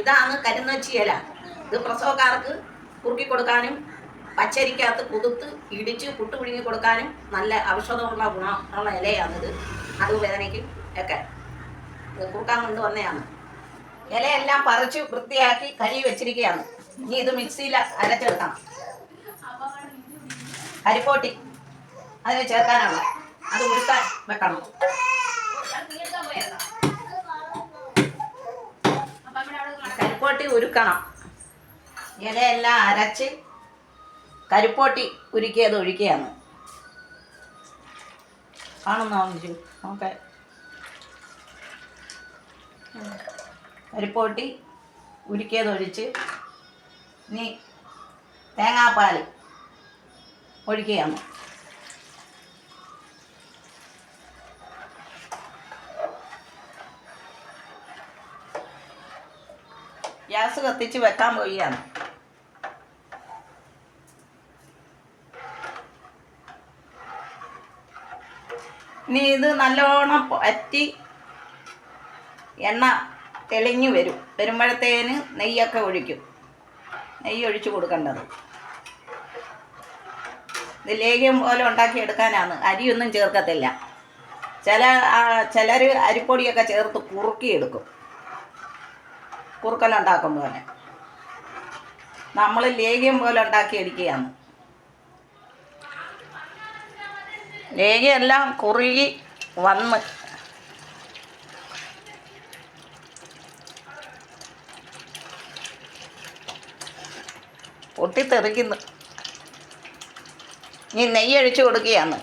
ഇതാണ് കരിന്നൊച്ചി ഇല. ഇത് പ്രസവക്കാർക്ക് കുറുക്കി കൊടുക്കാനും പച്ചരിക്കകത്ത് കുതിർത്ത് ഇടിച്ച് പുട്ട് പിഴുങ്ങി കൊടുക്കാനും നല്ല ഔഷധമുള്ള ഗുണമുള്ള ഇലയാണിത്. നടുവേദനയ്ക്കും ഒക്കെ കുറുക്കാൻ കൊണ്ട് വന്നതാണ്. ഇലയെല്ലാം പറിച്ച് വൃത്തിയാക്കി കഴുകി വെച്ചിരിക്കുകയാണ്. ഇനി ഇത് മിക്സിയിൽ അരച്ചെടുക്കണം. കരിപ്പോട്ടി അതിന് ചേർക്കാനാണ്, അത് ഉരുക്കാൻ വെക്കണം. കരിപ്പോട്ടി ഉരുക്കണം. ഇലയെല്ലാം അരച്ച് കരിപ്പോട്ടി ഉരുക്കിയത് ഒഴിക്കുകയാണ്. കാണുന്നോ നോക്കെ. കരിപ്പോട്ടി ഉരുക്കിയത് ഒഴിച്ച് ഇനി തേങ്ങാപ്പാൽ ഒഴിക്കുകയാണ്. ഗ്യാസ് കത്തിച്ച് വെക്കാൻ പോവുകയാണ്. ഇനി ഇത് നല്ലോണം പറ്റി എണ്ണ തെളിഞ്ഞു വരുമ്പോഴത്തേന് നെയ്യൊക്കെ ഒഴിക്കും. നെയ്യ് ഒഴിച്ച് കൊടുക്കേണ്ടത്. ഇത് ലേഹ്യം പോലെ ഉണ്ടാക്കിയെടുക്കാനാണ്. അരിയൊന്നും ചേർക്കത്തില്ല. ചിലർ അരിപ്പൊടിയൊക്കെ ചേർത്ത് കുറുക്കിയെടുക്കും. കുറുക്കലുണ്ടാക്കും പോലെ. നമ്മൾ ലേഹ്യം പോലെ ഉണ്ടാക്കിയെടുക്കുകയാണ്. ലേഹ്യമെല്ലാം കുറുകി വന്ന് പൊട്ടിത്തെറിക്കുന്നു. ഇനി നെയ്യ് ഒഴിച്ച് കൊടുക്കുകയാണ്.